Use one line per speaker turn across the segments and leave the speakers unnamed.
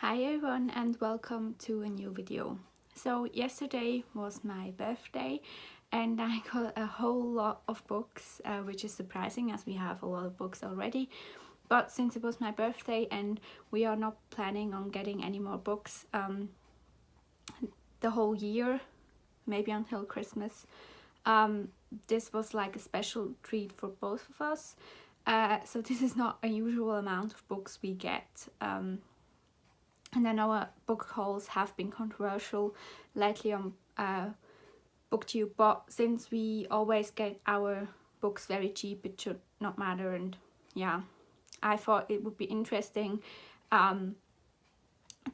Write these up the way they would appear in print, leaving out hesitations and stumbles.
Hi everyone and welcome to a new video. So yesterday was my birthday and I got a whole lot of books, which is surprising as we have a lot of books already. But since it was my birthday and we are not planning on getting any more books the whole year, maybe until Christmas, this was like a special treat for both of us. So this is not a usual amount of books we get. And I know book hauls have been controversial lately on BookTube, but since we always get our books very cheap, it should not matter. And yeah, I thought it would be interesting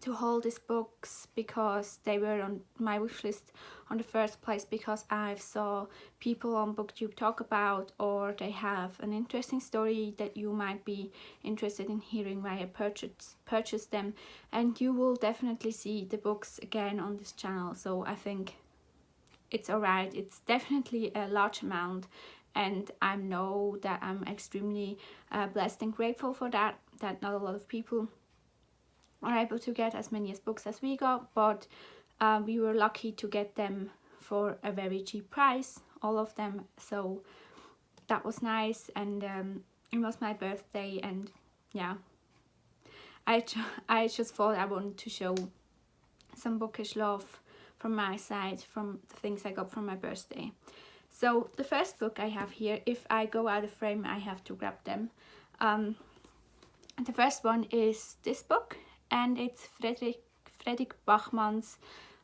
to haul these books because they were on my wish list on the first place because I saw people on BookTube talk about, or they have an interesting story that you might be interested in hearing why I purchased them, and you will definitely see the books again on this channel. So I think it's alright. It's definitely a large amount, and I know that I'm extremely blessed and grateful for that not a lot of people are able to get as many books as we got, but we were lucky to get them for a very cheap price, all of them. So that was nice, and it was my birthday, and yeah, I just thought I wanted to show some bookish love from my side, from the things I got from my birthday. So the first book I have here, if I go out of frame I have to grab them. The first one is this book, and it's Fredrik Backmann's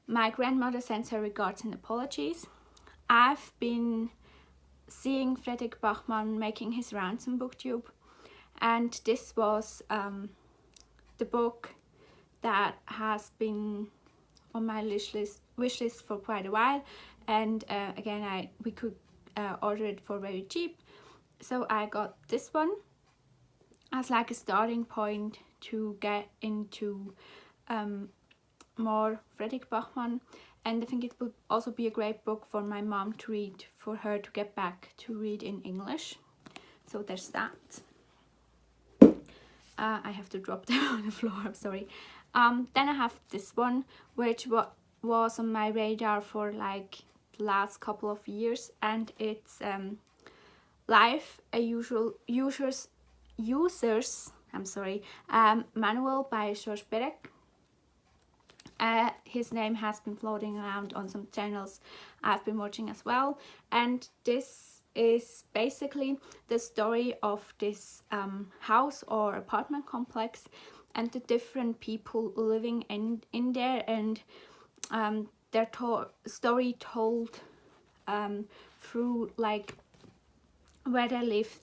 My Grandmother Sends Her Regards and Apologies. I've been seeing Fredrik Backmann making his rounds on BookTube, and this was the book that has been on my wish list for quite a while, and again we could order it for very cheap, so I got this one as like a starting point to get into more Fredrik Backmann. And I think it would also be a great book for my mom to read, for her to get back to read in English. So there's that. I have to drop them on the floor, I'm sorry. Then I have this one, which was on my radar for like the last couple of years, and it's Life, a user's manual by Perec. His name has been floating around on some channels I've been watching as well, and this is basically the story of this house or apartment complex and the different people living in there, and their story told through like where they live.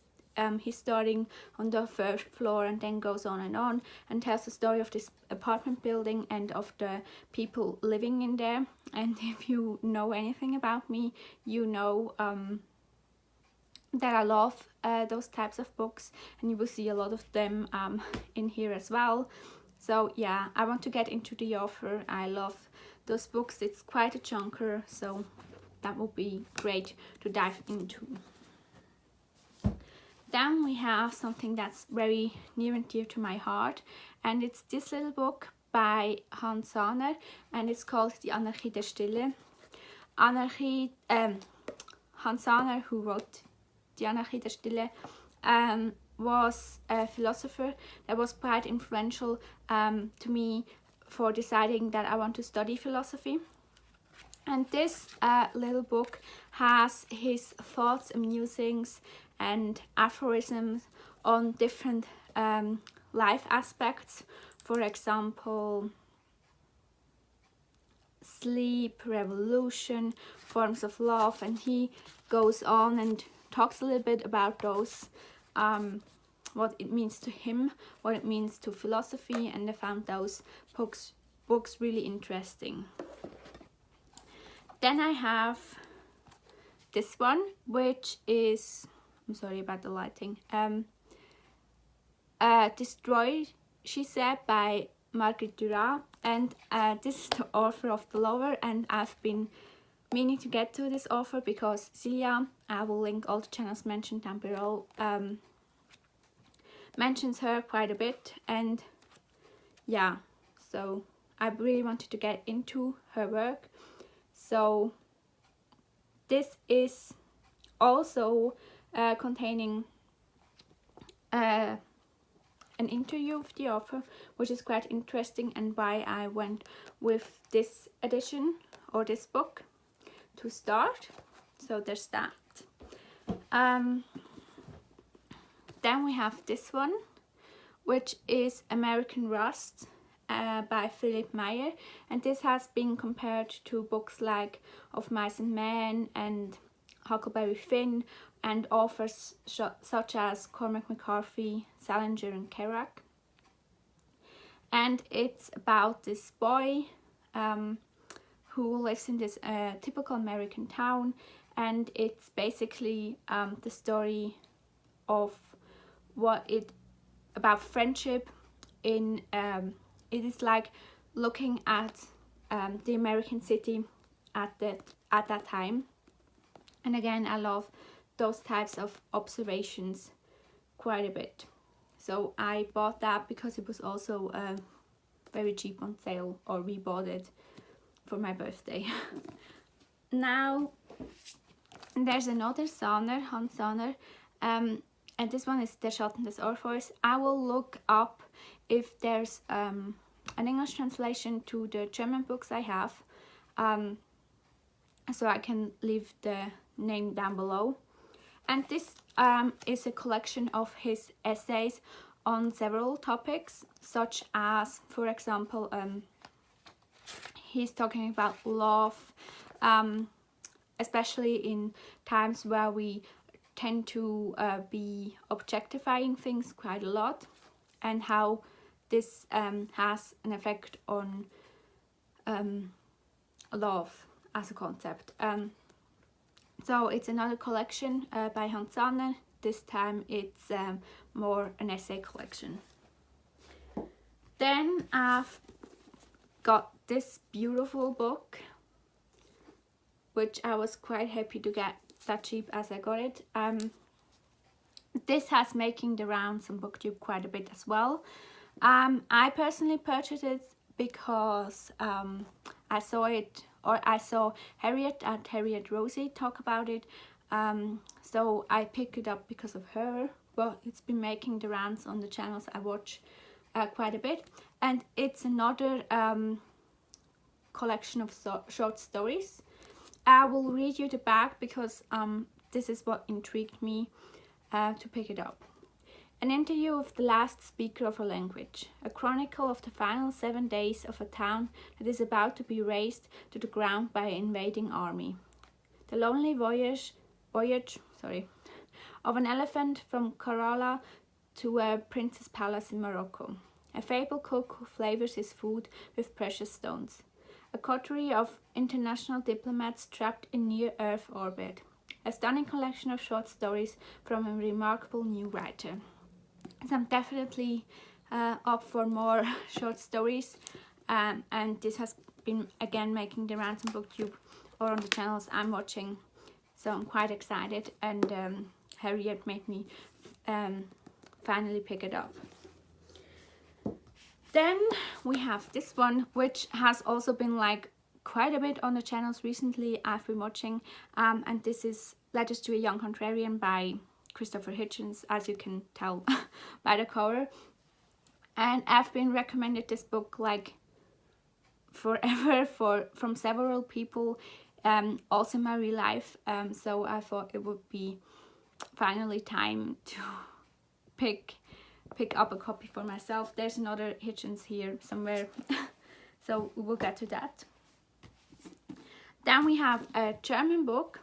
He's starting on the first floor and then goes on and tells the story of this apartment building and of the people living in there. And if you know anything about me, you know that I love those types of books, and you will see a lot of them in here as well. So yeah, I want to get into the author. I love those books. It's quite a chunker, so that would be great to dive into. Then we have something that's very near and dear to my heart, and it's this little book by Hans Sahner, and it's called Die Anarchie der Stille. Hans Sahner, who wrote Die Anarchie der Stille, was a philosopher that was quite influential to me for deciding that I want to study philosophy. And this little book has his thoughts and musings and aphorisms on different life aspects. For example, sleep, revolution, forms of love, and he goes on and talks a little bit about those, what it means to him, what it means to philosophy, and I found those books really interesting. Then I have this one, which is, I'm sorry about the lighting, Destroyed, She Said by Marguerite Duras, and this is the author of The Lover, and I've been meaning to get to this author because Celia, I will link all the channels mentioned down below, mentions her quite a bit, and yeah, so I really wanted to get into her work. So this is also containing an interview with the author, which is quite interesting, and why I went with this edition or this book to start. So there's that. Then we have this one, which is American Rust by Philipp Meyer, and this has been compared to books like Of Mice and Men and Huckleberry Finn, and authors such as Cormac McCarthy, Salinger and Perec. And it's about this boy who lives in this typical American town, and it's basically the story of about friendship in it is like looking at the American city at that time. And again, I love those types of observations quite a bit, so I bought that because it was also very cheap on sale, or we bought it for my birthday. Now there's another Hans Sanner, and this one is Der Schatten des Orpheus. I will look up if there's an English translation to the German books I have, so I can leave the name down below. And this is a collection of his essays on several topics, such as, for example, he's talking about love, especially in times where we tend to be objectifying things quite a lot, and how this has an effect on love as a concept. So it's another collection by Hans Sanner. This time it's more an essay collection. Then I've got this beautiful book, which I was quite happy to get that cheap as I got it. This has making the rounds on BookTube quite a bit as well. I personally purchased it because I saw Harriet at Harriet Rosie talk about it, so I picked it up because of her, but it's been making the rounds on the channels I watch quite a bit. And it's another collection of short stories. I will read you the back because this is what intrigued me to pick it up. An interview with the last speaker of a language, a chronicle of the final 7 days of a town that is about to be razed to the ground by an invading army. The lonely voyage of an elephant from Kerala to a prince's palace in Morocco. A fabled cook who flavors his food with precious stones. A coterie of international diplomats trapped in near-Earth orbit. A stunning collection of short stories from a remarkable new writer. So I'm definitely up for more short stories, and this has been again making the rounds on BookTube or on the channels I'm watching, so I'm quite excited, and Harriet made me finally pick it up. Then we have this one, which has also been like quite a bit on the channels recently. I've been watching, and this is Letters to a Young Contrarian by Christopher Hitchens, as you can tell by the cover. And I've been recommended this book like forever from several people, also in my real life, so I thought it would be finally time to pick up a copy for myself. There's another Hitchens here somewhere, so we will get to that. Then we have a German book.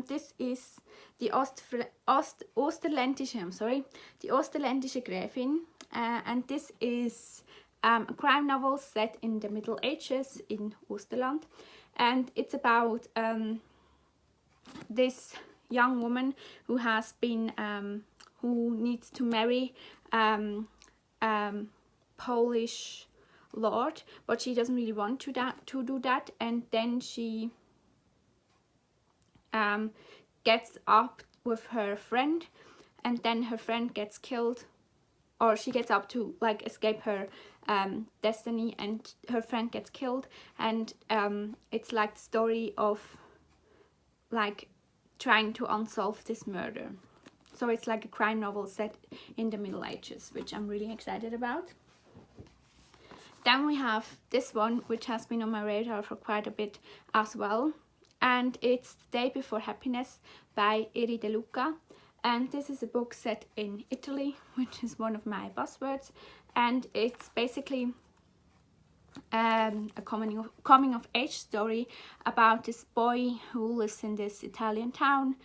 This is the Osterländische, the Osterländische Gräfin, and this is a crime novel set in the Middle Ages in Osterland, and it's about this young woman who has been who needs to marry Polish lord, but she doesn't really want to do that, and then she gets up with her friend, and then her friend gets killed or she gets up to like escape her destiny, and her friend gets killed, and it's like the story of like trying to unsolve this murder. So it's like a crime novel set in the Middle Ages, which I'm really excited about. Then we have this one, which has been on my radar for quite a bit as well, and it's The Day Before Happiness by Erri de Luca. And this is a book set in Italy, which is one of my buzzwords, and it's basically a coming of age story about this boy who lives in this Italian town.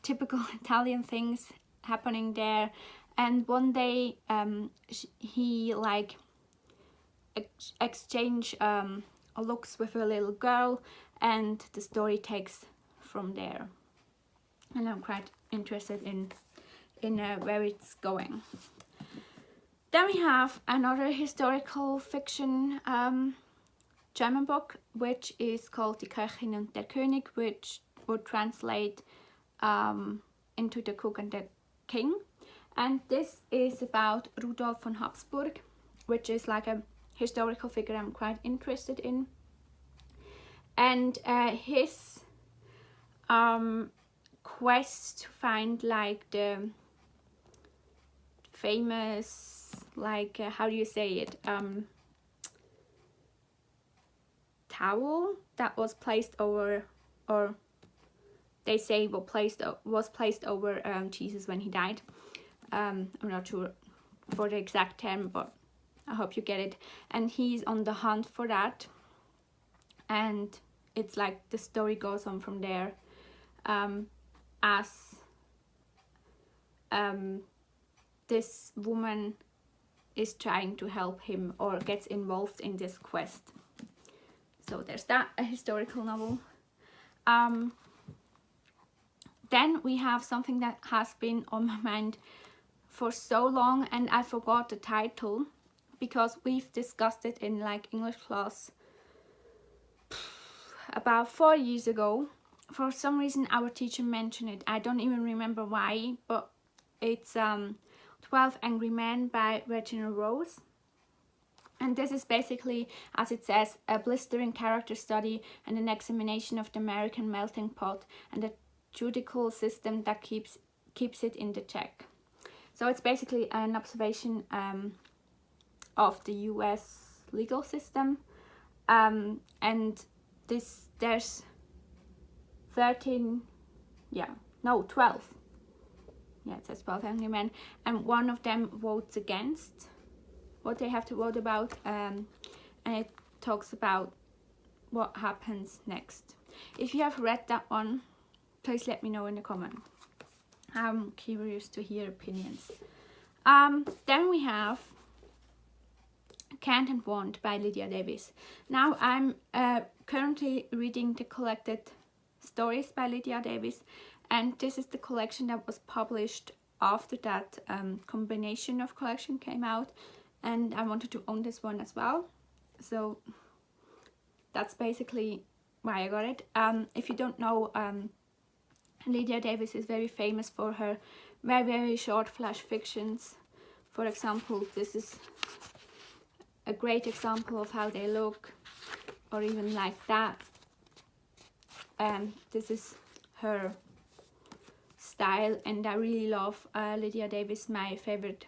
Typical Italian things happening there, and one day he like exchange looks with a little girl, and the story takes from there. And I'm quite interested in where it's going. Then we have another historical fiction German book, which is called Die Köchin und der König, which would translate into The Cook and the King. And this is about Rudolf von Habsburg, which is like a historical figure I'm quite interested in. And his quest to find like the famous, like how do you say it, towel that was placed over, or they say was placed over Jesus when he died. I'm not sure for the exact term, but I hope you get it. And he's on the hunt for that, and it's like the story goes on from there, as this woman is trying to help him or gets involved in this quest. So there's that, a historical novel. Then we have something that has been on my mind for so long, and I forgot the title because we've discussed it in like English class about 4 years ago. For some reason our teacher mentioned it. I don't even remember why, but it's 12 Angry Men by Reginal. And this is basically, as it says, a blistering character study and an examination of the American melting pot and the judicial system that keeps it in the check. So it's basically an observation of the US legal system, and there's 12. Yeah, it says 12 angry men, and one of them votes against what they have to vote about, and it talks about what happens next. If you have read that one, please let me know in the comment. I'm curious to hear opinions. Then we have Can't and Won't by Lydia Davis. Now I'm currently reading the collected stories by Lydia Davis, and this is the collection that was published after that combination of collection came out, and I wanted to own this one as well. So that's basically why I got it. If you don't know, Lydia Davis is very famous for her very short flash fictions. For example, this is a great example of how they look, or even like that. This is her style, and I really love Lydia Davis. My favorite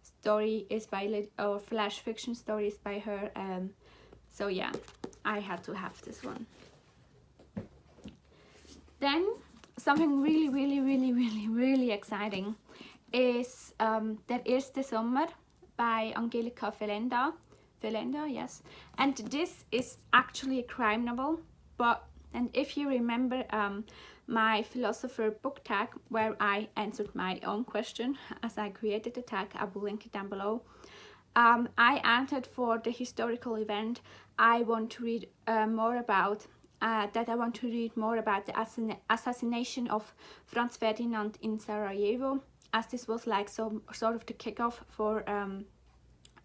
story is by flash fiction stories by her. So yeah, I had to have this one. Then something really exciting is Der erste Sommer by Angelika Felenda, yes. And this is actually a crime novel, and if you remember my philosopher book tag, where I answered my own question as I created the tag, I will link it down below. I answered for the historical event I want to read more about. That I want to read more about the assassination of Franz Ferdinand in Sarajevo, as this was like sort of the kickoff for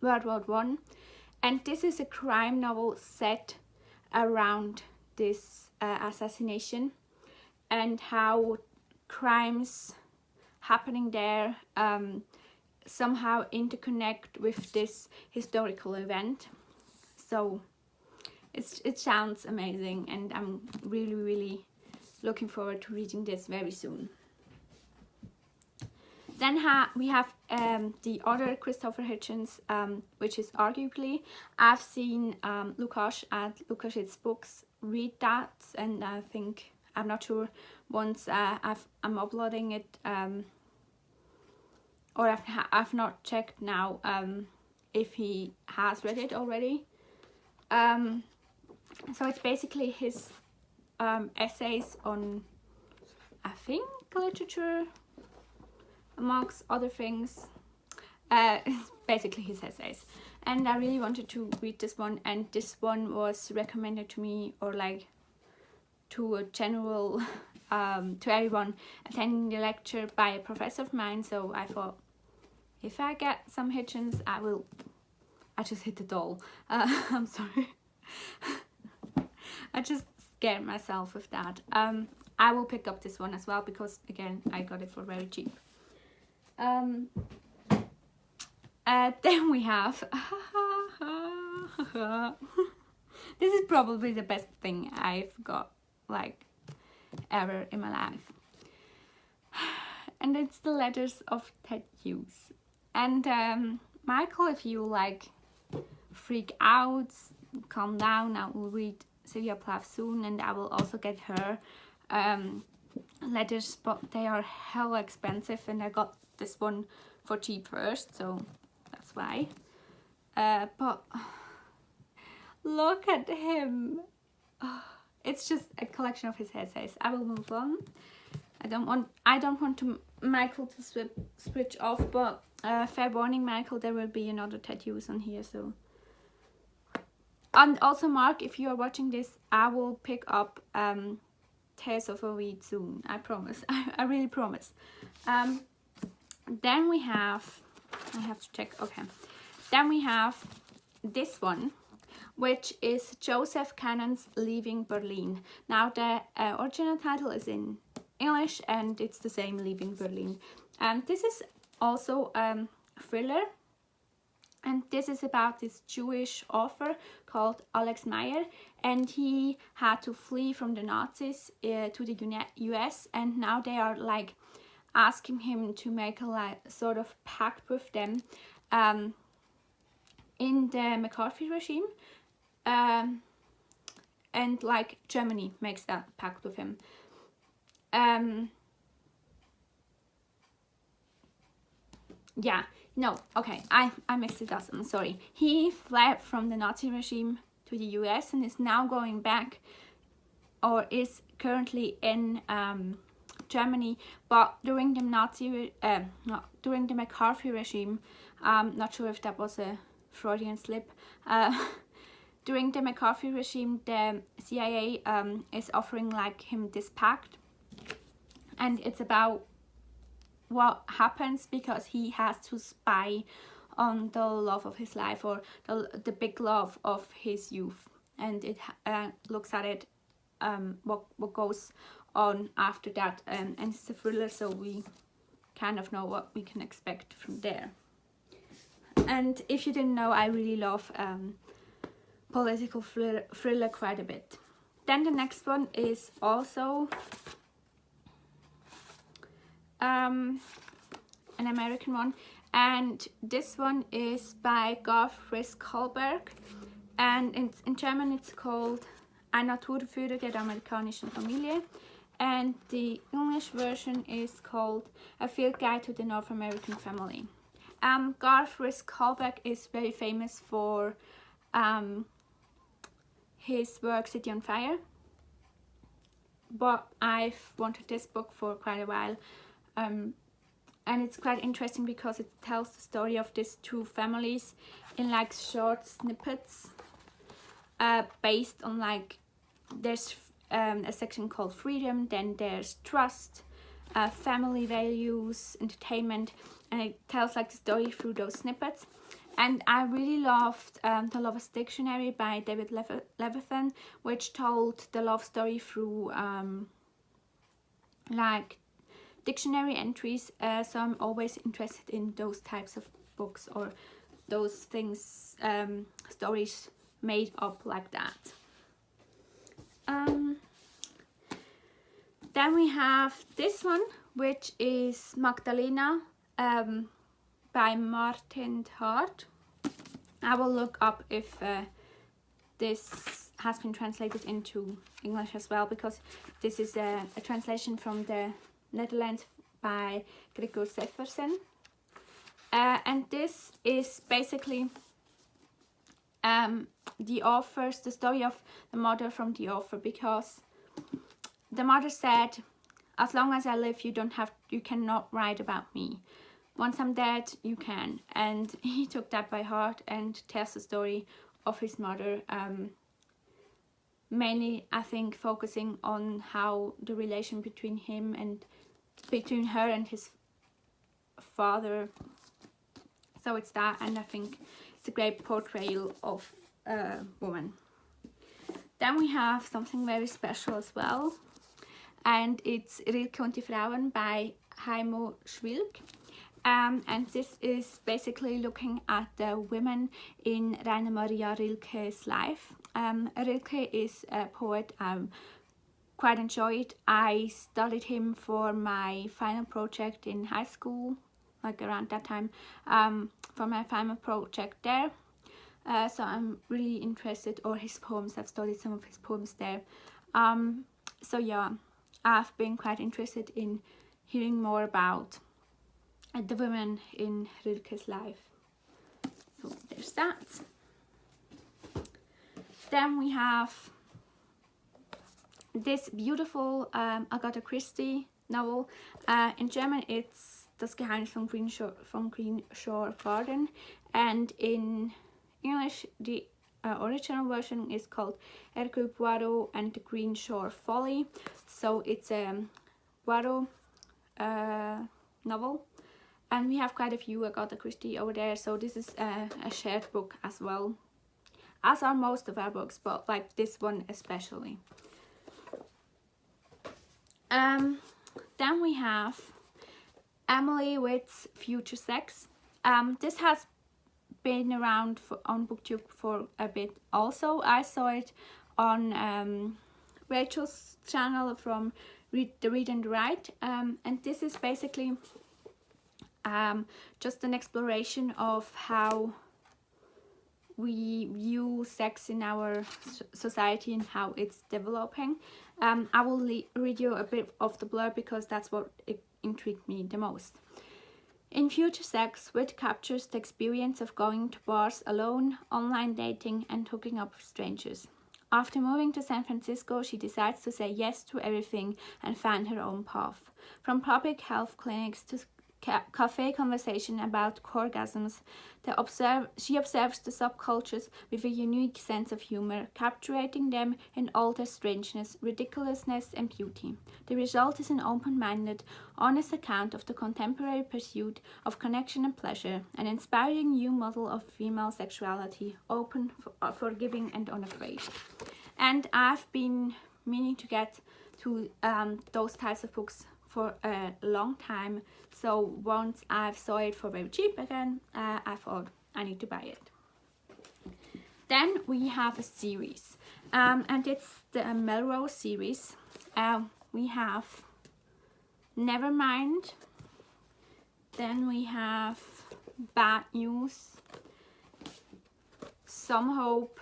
World War I. And this is a crime novel set around this assassination, and how happening there somehow interconnect with this historical event. So it sounds amazing, and I'm really looking forward to reading this very soon. Then we have the other Christopher Hitchens, which is arguably, I've seen Luca at Luca's books read that, and I think, I'm not sure, once I'm uploading it, or I've not checked now if he has read it already. So it's basically his essays on, I think, literature, amongst other things. It's basically his essays, and I really wanted to read this one, and this one was recommended to me, or like to a general to everyone attending the lecture, by a professor of mine. So I thought, if I get some Hitchens, I just hit it all. I'm sorry. I just scared myself with that. I will pick up this one as well, because again, I got it for very cheap. Then we have this is probably the best thing I've got like ever in my life, and it's the letters of Ted Hughes. And Michael, if you like freak out, calm down. I will read Sylvia Plath soon, and I will also get her letters, but they are hella expensive, and I got this one for cheap first, so that's why. But look at him. It's just a collection of his essays. I will move on. I don't want Michael to switch off, but fair warning, Michael, there will be another Ted Hughes on here. So, and also Mark, if you are watching this, I will pick up Tales of a Weed soon. I promise. I really promise. Then we have, I have to check. Okay. Then we have this one, which is Joseph Kanon's Leaving Berlin. Now the original title is in English, and it's the same, Leaving Berlin. This is also a thriller, and this is about this Jewish author called Alex Meyer, and he had to flee from the Nazis to the US, and now they are like asking him to make a sort of pact with them in the McCarthy regime, and like Germany makes that pact with him. Yeah, no, okay, I mixed it up, I'm sorry. He fled from the Nazi regime to the US and is now going back, or is currently in Germany, but during the during the McCarthy regime, not sure if that was a Freudian slip, during the McCarthy regime, the CIA is offering like him this pact, and it's about what happens because he has to spy on the love of his life, or the big love of his youth, and it looks at it, what goes on after that, and it's a thriller, so we kind of know what we can expect from there. And if you didn't know, I really love political thriller quite a bit. Then the next one is also an American one, and this one is by Gabriel Kalberg, and in German it's called Eine Naturführer der amerikanischen Familie, and the English version is called A Field Guide to the North American Family. Gabriel Kalberg is very famous for his work City on Fire, but I've wanted this book for quite a while, and it's quite interesting because it tells the story of these two families in like short snippets, based on like, there's a section called freedom, then there's trust, family values, entertainment, and it tells like the story through those snippets. And I really loved The Lover's Dictionary by David Levithan, which told the love story through like dictionary entries, so I'm always interested in those types of books or those things, stories made up like that. Then we have this one, which is Magdalena by Martin Hart. I will look up if this has been translated into English as well, because this is a translation from the Netherlands by Gregor Seffersen. And this is basically the story of the mother from the author, because the mother said, as long as I live, you cannot write about me. Once I'm dead, you can. And he took that by heart and tells the story of his mother, mainly I think focusing on how the relation between her and his father. So it's that, and I think it's a great portrayal of a woman. Then we have something very special as well, and it's Rilke und die Frauen by Heimo Schwilk. And this is basically looking at the women in Rainer Maria Rilke's life. Rilke is a poet I quite enjoyed. I studied him for my final project in high school, like around that time, for my final project there. So I'm really interested, or his poems, I've studied some of his poems there. So yeah, I've been quite interested in hearing more about the women in Rilke's life. So there's that. Then we have this beautiful Agatha Christie novel. In German it's Das Geheimnis vom Green Shore Garden, and in English the original version is called Hercule Poirot and the Green Shore Folly. So it's a Poirot novel, and we have quite a few Agatha Christie over there, so this is a shared book as well, as are most of our books, but like this one especially. Then we have Emily Witt's Future Sex. This has been around on BookTube for a bit also. I saw it on Rachel's channel from The Read and Write, and this is basically just an exploration of how we view sex in our society and how it's developing. I will read you a bit of the blurb because that's what intrigued me the most. In Future Sex, Witt captures the experience of going to bars alone, online dating, and hooking up with strangers. After moving to San Francisco, she decides to say yes to everything and find her own path. From public health clinics to cafe conversation about orgasms, she observes the subcultures with a unique sense of humor, capturing them in all their strangeness, ridiculousness, and beauty. The result is an open-minded, honest account of the contemporary pursuit of connection and pleasure, an inspiring new model of female sexuality, open, forgiving, and unafraid. And I've been meaning to get to those types of books for a long time, so once I saw it for very cheap again, I thought I need to buy it. Then we have a series, and it's the Melrose series. We have Nevermind, then we have Bad News, Some Hope,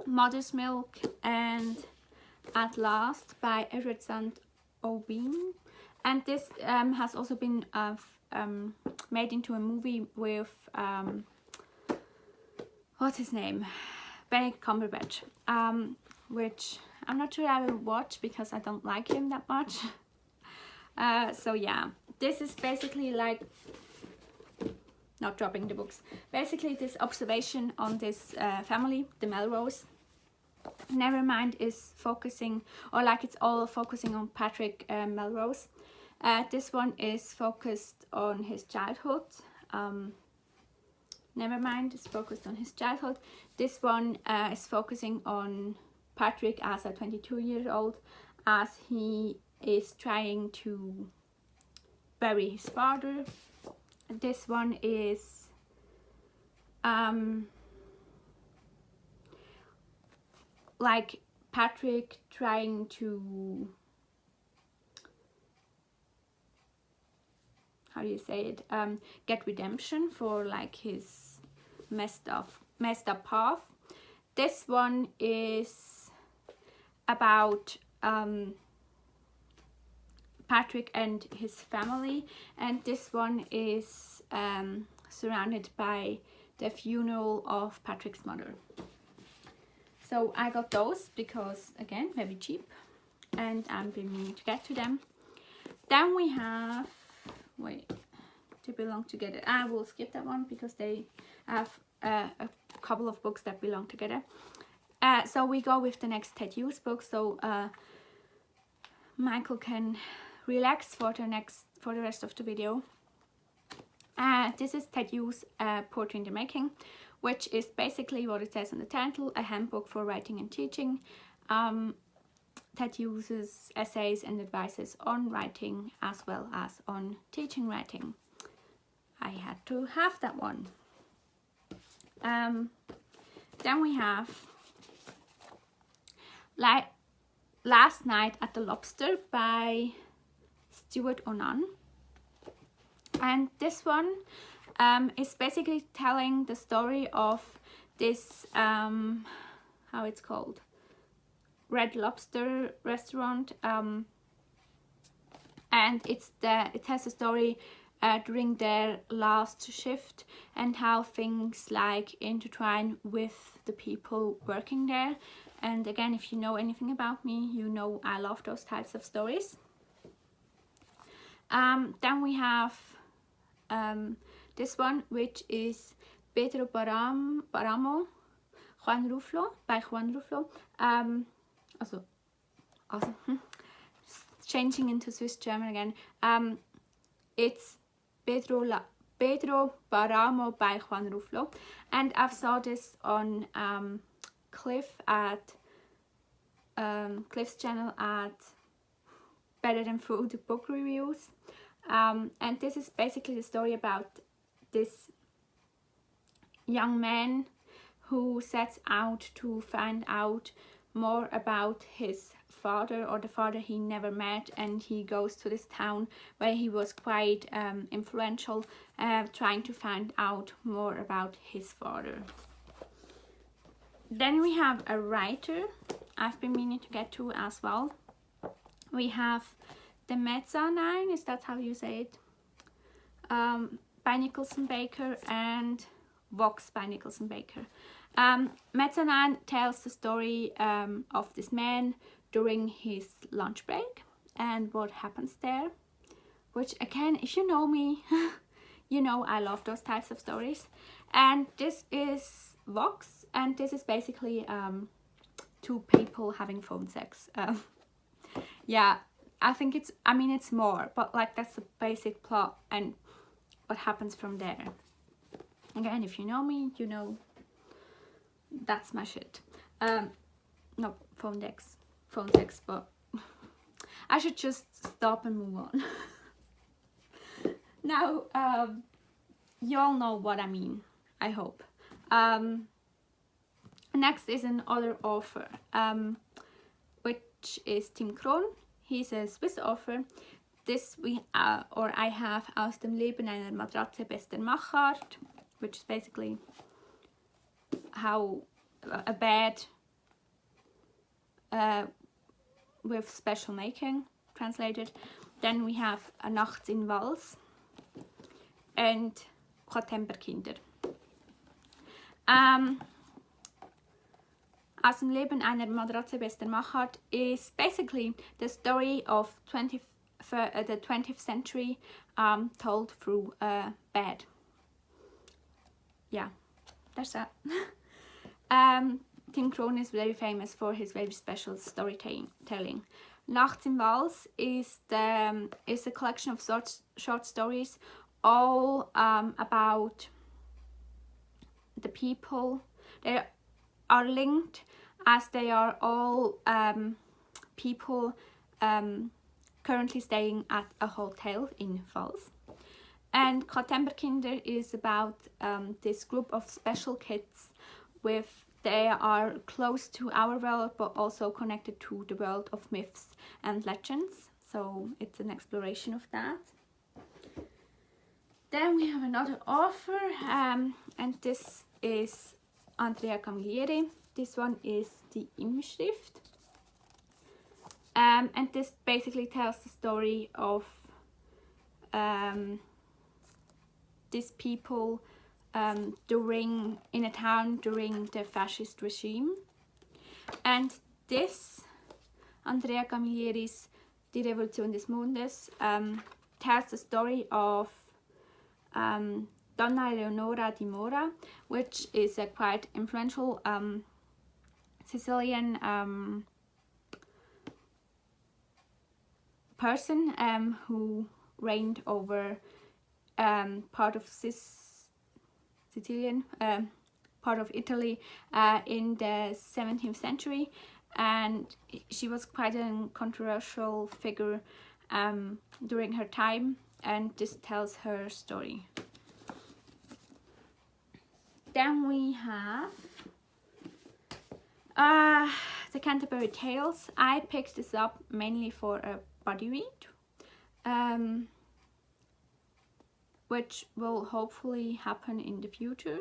Mother's Milk, and At Last by Edward St. Aubyn. And this has also been made into a movie with what's his name, Benedict Cumberbatch, which I'm not sure I will watch because I don't like him that much. So yeah, this is basically like, not dropping the books, basically this observation on this family, the Melrose. Nevermind is focusing, or like it's all focusing on Patrick Melrose. This one is focused on his childhood. Nevermind is focused on his childhood. This one is focusing on Patrick as a 22-year-old, as he is trying to bury his father. This one is like Patrick trying to, how do you say it, get redemption for like his messed up path. This one is about Patrick and his family, and this one is surrounded by the funeral of Patrick's mother. So I got those because, again, very cheap, and I'm been meaning to get to them. Then we have, wait, to belong together. I will skip that one because they have a couple of books that belong together. So we go with the next Ted Hughes book, so Michael can relax for the rest of the video. This is Ted Hughes' Poetry in the Making, which is basically what it says in the title, a handbook for writing and teaching. Ted Hughes' essays and advices on writing as well as on teaching writing. I had to have that one. Then we have Last Night at the Lobster by Stuart Onan. And this one is basically telling the story of this, how it's called, Red Lobster restaurant, and it has a story during their last shift and how things like intertwine with the people working there. And again, if you know anything about me, you know I love those types of stories. Then we have this one, which is Pedro Paramo, Juan Ruflo, by Juan Ruflo. Also, changing into Swiss German again. It's Pedro Paramo by Juan Ruflo, and I've saw this on Cliff at Cliff's channel at Better Than Food Book Reviews. And this is basically the story about this young man who sets out to find out more about his father, or the father he never met, and he goes to this town where he was quite influential, trying to find out more about his father. Then we have a writer I've been meaning to get to as well. We have The Mezzanine, is that how you say it? By Nicholson Baker, and Vox by Nicholson Baker. Mezzanine tells the story of this man during his lunch break and what happens there, which again, if you know me, you know I love those types of stories. And this is Vox, and this is basically two people having phone sex. Yeah, I think it's more, but like that's the basic plot and what happens from there. Again, if you know me, you know that's my shit. No, phone sex, but I should just stop and move on. Now, you all know what I mean, I hope. Next is another author, which is Tim Krohn. He's a Swiss author. This I have Aus dem Leben einer Matratze bester Machart, which is basically how a bed with special making, translated. Then we have A Nachts in Wals and Quatemperkinder. Aus dem Leben einer Matratze bester Machart is basically the story of the 20th century told through a bed. Yeah, that's that. Tim Krohn is very famous for his very special storytelling. Nachts im Wals is a collection of short stories, all about the people. They are linked as they are all people currently staying at a hotel in Fals. And Septemberkinder is about this group of special kids they are close to our world but also connected to the world of myths and legends. So it's an exploration of that. Then we have another author, and this is Andrea Camilleri. This one is the Inschrift. And this basically tells the story of these people in a town during the fascist regime. And this, Andrea Camilleri's Die Revolution des Mondes, tells the story of Donna Eleonora di Mora, which is a quite influential Sicilian person who reigned over part of Sicilian, part of Italy in the 17th century, and she was quite a controversial figure during her time, and this tells her story. Then we have the Canterbury Tales. I picked this up mainly for a body read, which will hopefully happen in the future.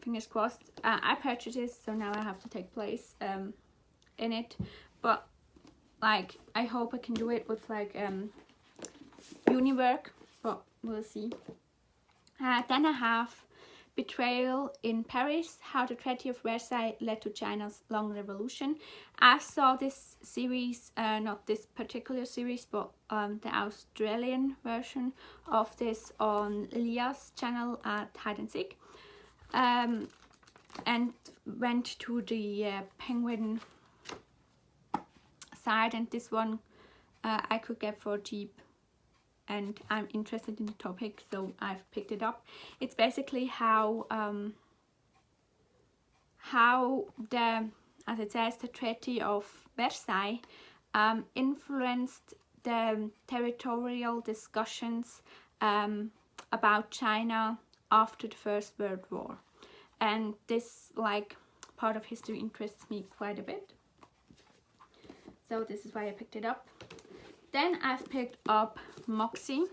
Fingers crossed. I purchased this, so now I have to take place in it. But like, I hope I can do it with like uni work, but we'll see. Then I have Betrayal in Paris, How the Treaty of Versailles Led to China's Long Revolution. I saw this series, not this particular series, but the Australian version of this on Lydia's channel at Hide and Seek, and went to the Penguin side, and this one I could get for cheap, and I'm interested in the topic, so I've picked it up. It's basically how the, as it says, the Treaty of Versailles influenced the territorial discussions about China after the First World War, and this like part of history interests me quite a bit, so this is why I picked it up. Then I've picked up Moxie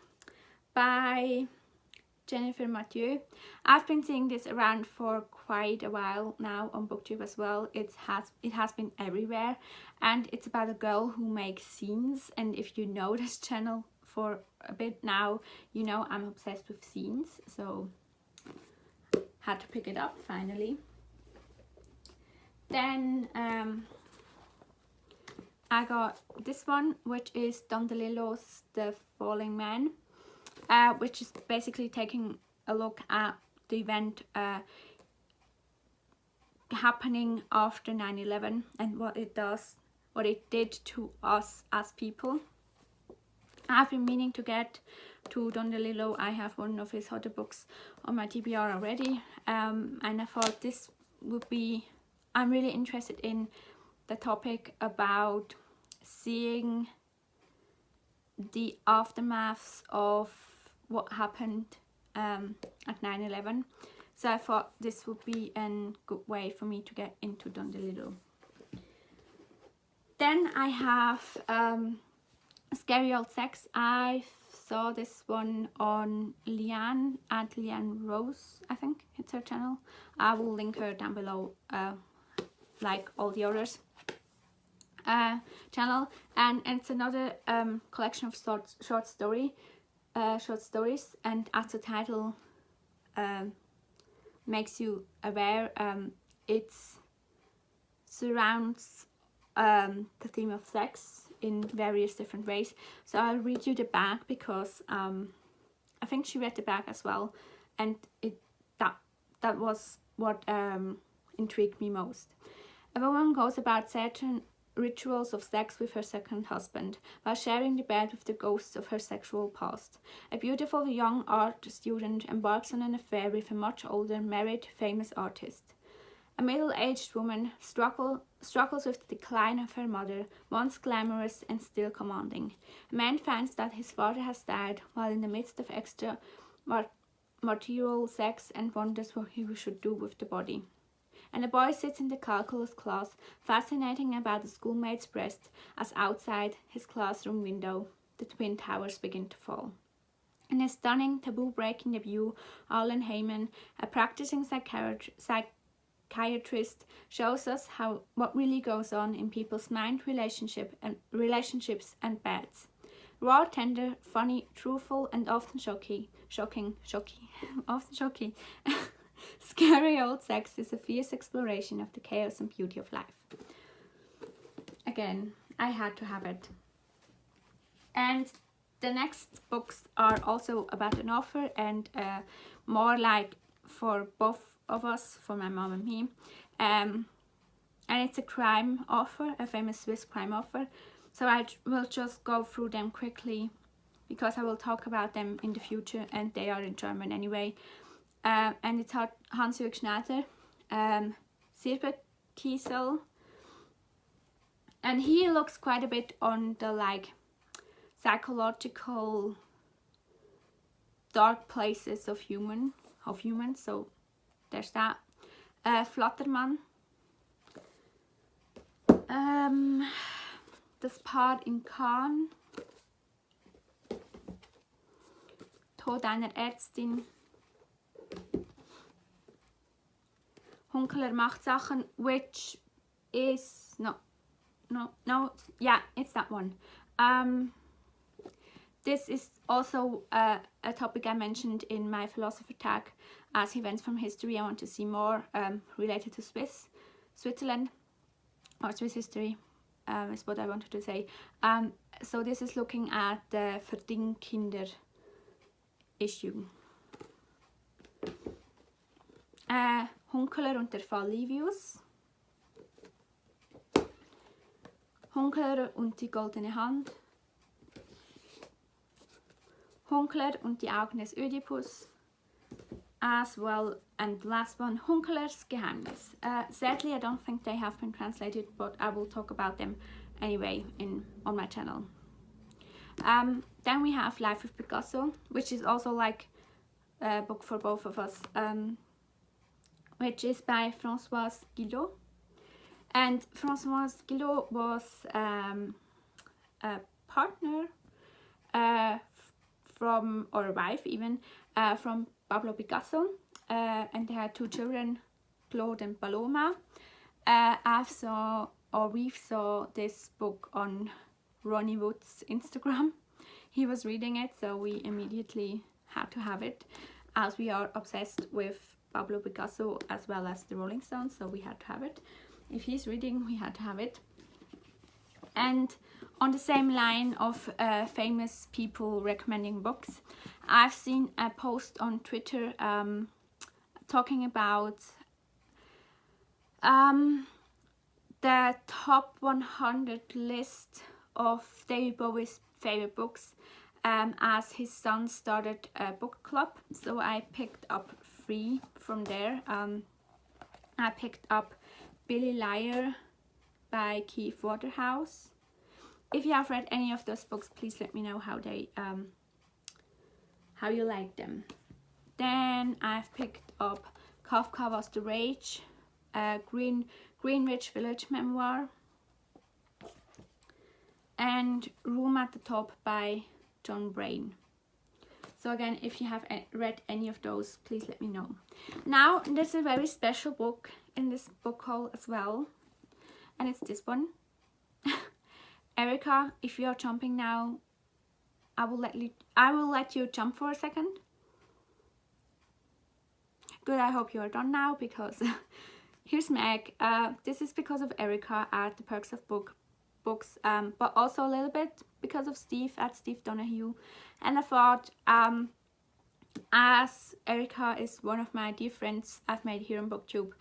by Jennifer Mathieu. I've been seeing this around for quite a while now on BookTube as well. It has been everywhere, and it's about a girl who makes scenes, and if you know this channel for a bit now, you know I'm obsessed with scenes, so had to pick it up finally. Then I got this one, which is Don DeLillo's The Falling Man, which is basically taking a look at the event happening after 9/11 and what it did to us as people. I've been meaning to get to Don DeLillo. I have one of his other books on my TBR already, and I thought this would be, I'm really interested in the topic about seeing the aftermaths of what happened at 9/11, so I thought this would be a good way for me to get into Don DeLillo. Then I have Scary Old Sex. I saw this one on Leanne at Leanne Rose, I think it's her channel. I will link her down below, like all the others. Channel, and it's another collection of short stories, and as the title makes you aware, it surrounds the theme of sex in various different ways. So I'll read you the back because I think she read the back as well, and that was what intrigued me most. A woman goes about certain rituals of sex with her second husband while sharing the bed with the ghosts of her sexual past. A beautiful young art student embarks on an affair with a much older, married, famous artist. A middle-aged woman struggles struggles with the decline of her mother, once glamorous and still commanding. A man finds that his father has died while in the midst of extra-material sex and wonders what he should do with the body. And the boy sits in the calculus class, fascinating about the schoolmate's breast, as outside his classroom window the twin towers begin to fall. In a stunning, taboo-breaking debut, Alan Heyman, a practicing psychiatrist, shows us what really goes on in people's mind, relationships and beds. Raw, tender, funny, truthful, and often shocking. Scary old sex is a fierce exploration of the chaos and beauty of life. Again, I had to have it. And the next books are also about an author and more like for both of us, for my mom and me. And it's a crime author, a famous Swiss crime author. So I will just go through them quickly because I will talk about them in the future and they are in German anyway. And it's Hans-Jürg Schneider, Sylke Kiesel. And he looks quite a bit on the like psychological dark places of humans. So there's that. Flattermann. Das Paar in Kahn. Tod einer Ärztin. Hunkeler macht Sachen, which is it's that one. This is also a topic I mentioned in my philosopher tag as events from history. I want to see more related to Switzerland or Swiss history is what I wanted to say. So this is looking at the Verdingkinder issue. Hunkeler und der Fall Livius. Hunkeler und die goldene Hand. Hunkeler und die Augen des Ödipus. As well, and the last one, Hunkelers Geheimnis. Sadly, I don't think they have been translated, but I will talk about them anyway on my channel. Then we have Life of Picasso, which is also like a book for both of us, which is by Françoise Guillot. And Françoise Guillot was a partner from, or a wife even, from Pablo Picasso, and they had two children, Claude and Paloma. We saw this book on Ronnie Wood's Instagram. He was reading it, so we immediately had to have it, as we are obsessed with Pablo Picasso as well as the Rolling Stones, so we had to have it. If he's reading, we had to have it. And on the same line of famous people recommending books, I've seen a post on Twitter talking about the top 100 list of David Bowie's favorite books, as his son started a book club. So I picked up 3 from there. I picked up Billy Liar by Keith Waterhouse. If you have read any of those books, please let me know how you like them. Then I've picked up Kafka Was the Rage, Greenwich Village memoir, and Room at the Top by John Brain. So again, if you have read any of those, please let me know. Now, there's a very special book in this book haul as well, and it's this one. Erica, if you're jumping now, I will let you jump for a second. Good, I hope you are done now, because here's Meg. This is because of Erica at the Perks of Books, but also a little bit because of Steve at Steve Donahue. And I thought, as Erica is one of my dear friends I've made here on BookTube,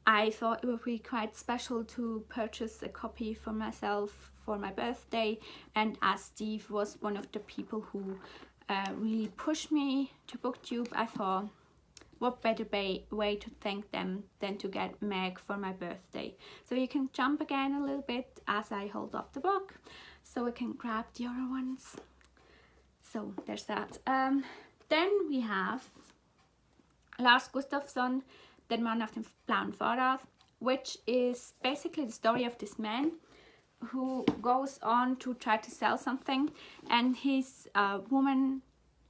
I thought it would be quite special to purchase a copy for myself for my birthday, and as Steve was one of the people who really pushed me to BookTube, I thought what better way to thank them than to get Meg for my birthday. So you can jump again a little bit as I hold up the book, so we can grab the other ones. So there's that. Then we have Lars Gustafsson, Den Mann auf dem blauen Fahrrad, which is basically the story of this man who goes on to try to sell something, and his woman,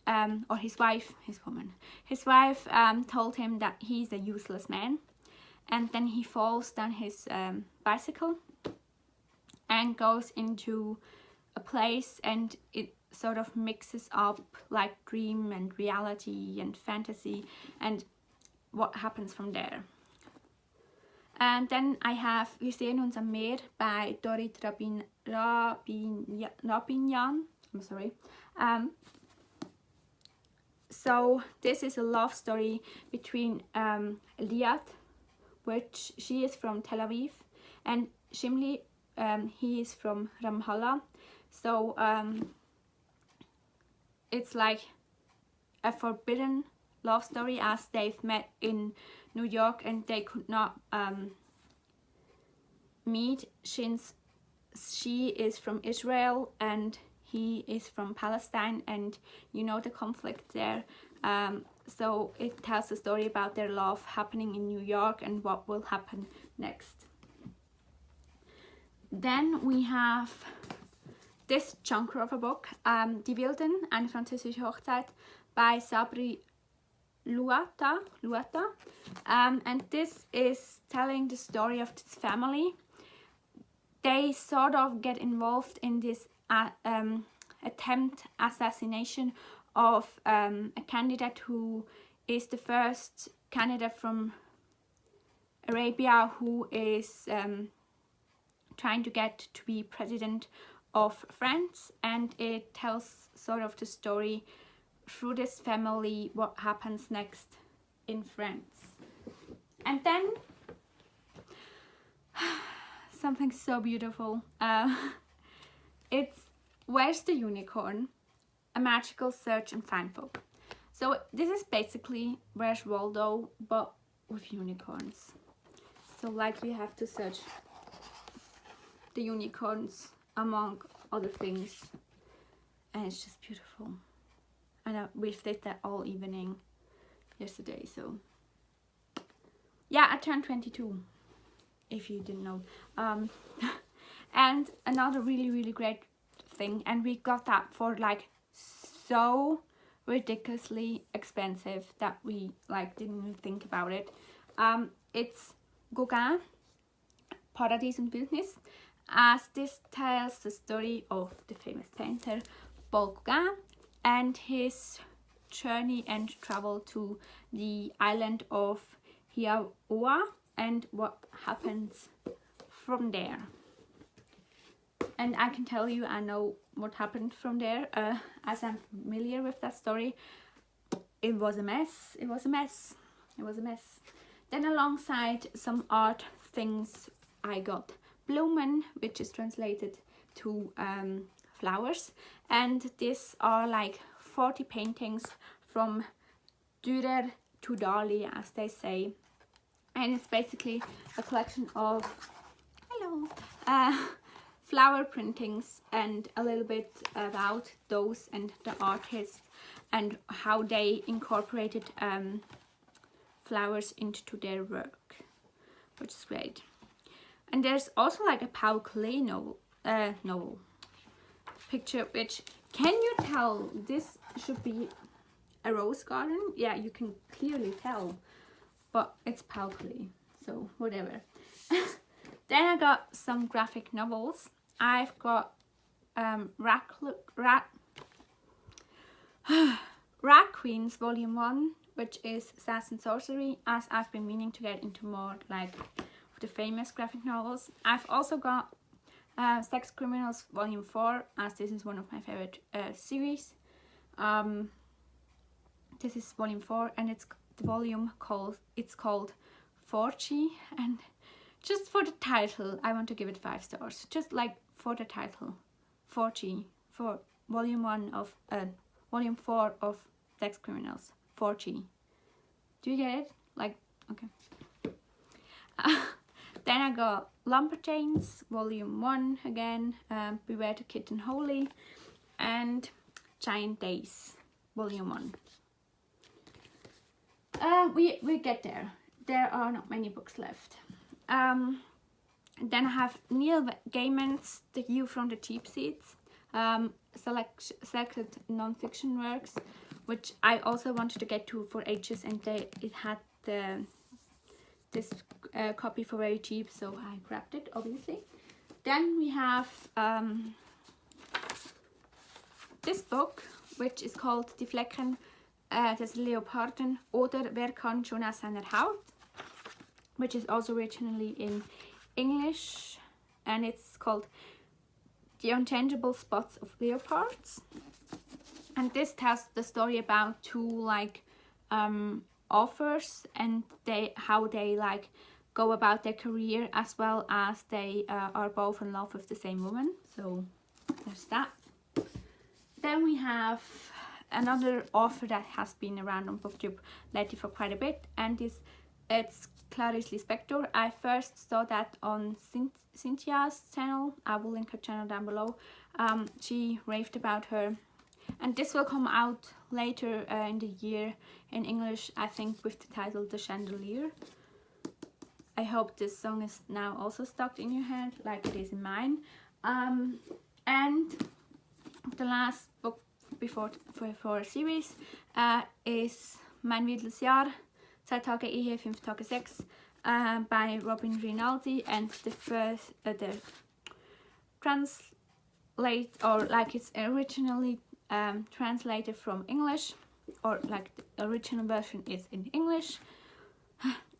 or his wife told him that he's a useless man, and then he falls down his bicycle and goes into a place, and it sort of mixes up like dream and reality and fantasy and what happens from there. And then I have Wir sehen uns am Meer by Dorit Rabinyan. I'm sorry. So this is a love story between Liat, which she is from Tel Aviv, and Shimli, he is from Ramallah. So it's like a forbidden love story, as they've met in New York and they could not meet since she is from Israel and he is from Palestine, and you know the conflict there. So it tells a story about their love happening in New York and what will happen next. Then we have this chunker of a book, Die Wilden, eine französische Hochzeit by Sabri Luata. And this is telling the story of this family. They sort of get involved in this attempt assassination of a candidate who is the first candidate from Arabia who is trying to get to be president of France, and it tells sort of the story through this family, what happens next in France. And then something so beautiful. It's Where's the Unicorn? A Magical Search and Find book. So this is basically Where's Waldo, but with unicorns. So like you have to search the unicorns among other things, and it's just beautiful. And we did that all evening yesterday, so yeah, I turned 22, if you didn't know. And another really great thing, and we got that for like so ridiculously expensive that we like didn't even think about it. It's Gauguin, Paradies und Wildnis, as this tells the story of the famous painter Paul Gauguin and his journey and travel to the island of Hiaoa and what happens from there. And I can tell you, I know what happened from there, as I'm familiar with that story. It was a mess. Then alongside some art things, I got Blumen, which is translated to flowers, and these are like 40 paintings from Dürer to Dali, as they say, and it's basically a collection of flower printings and a little bit about those and the artists and how they incorporated flowers into their work, which is great. And there's also like a Paul Klee novel picture, which, can you tell this should be a rose garden? Yeah, you can clearly tell, but it's Paul Klee, so whatever. Then I got some graphic novels. I've got Rat Queens Volume 1, which is Sass and Sorcery, as I've been meaning to get into more like the famous graphic novels. I've also got Sex Criminals Volume 4, as this is one of my favorite series. This is Volume 4, and it's the volume called 4G, and just for the title I want to give it 5 stars, just like for the title. 4G, for Volume 4 of Sex Criminals, 4G. Do you get it? Like, okay. Then I got Lumberjanes, Volume 1 again, Beware the Kitten Holy, and Giant Days, Volume 1. We get there. There are not many books left. Then I have Neil Gaiman's The View from the Cheap Seats, selected non-fiction works, which I also wanted to get to for ages, and it had this copy for very cheap, so I grabbed it, obviously. Then we have this book, which is called Die Flecken des Leoparden oder Wer kann schon aus seiner Haut, which is also originally in English, and it's called The Unchangeable Spots of Leopards. And this tells the story about two like authors, and how they like go about their career, as well as they are both in love with the same woman. So there's that. Then we have another author that has been around on BookTube lately for quite a bit, and it's Clarice Lispector. I first saw that on Cynthia's channel. I will link her channel down below. She raved about her, and this will come out later in the year in English, I think, with the title The Chandelier. I hope this song is now also stuck in your head like it is in mine. And the last book for a series is Mein wildes Jahr, 2 Tage Ehe, 5 Tage Sex, by Robin Rinaldi, and the first the translate, or like it's originally translated from English, or like the original version is in English,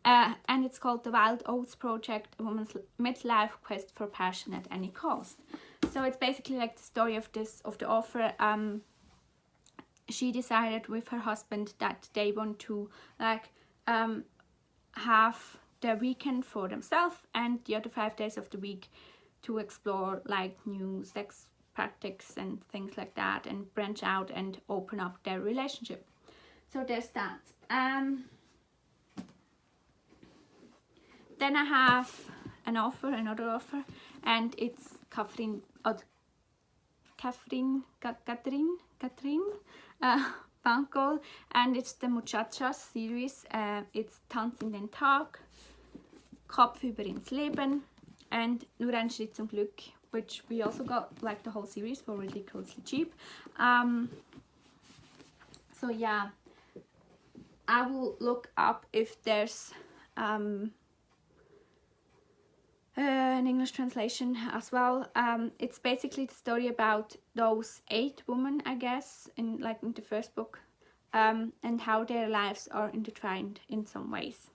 and it's called The Wild Oats Project, a woman's midlife quest for passion at any cost. So it's basically like the story of the author. She decided with her husband that they want to like have their weekend for themselves, and the other 5 days of the week to explore like new sex practices and things like that, and branch out and open up their relationship. So there's that. Then I have another author, and it's Catherine Bankohl, and it's the Muchachas series. It's Tanz in den Tag, Kopfüber ins Leben, and Nur ein Schritt zum Glück, which we also got like the whole series for ridiculously cheap. So yeah, I will look up if there's an English translation as well. It's basically the story about those 8 women, I guess, in the first book, and how their lives are intertwined in some ways.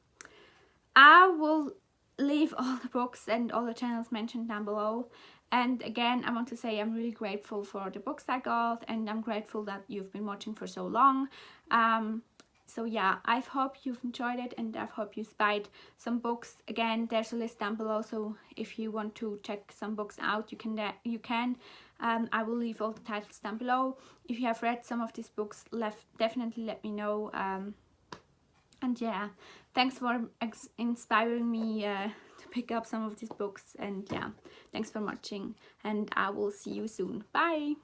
I will leave all the books and all the channels mentioned down below. And again, I want to say I'm really grateful for the books I got, and I'm grateful that you've been watching for so long. So yeah, I hope you've enjoyed it, and I hope you spied some books. Again, there's a list down below, so if you want to check some books out, you can. I will leave all the titles down below. If you have read some of these books, definitely let me know. And yeah, thanks for inspiring me to pick up some of these books, and yeah, thanks for watching, and I will see you soon. Bye!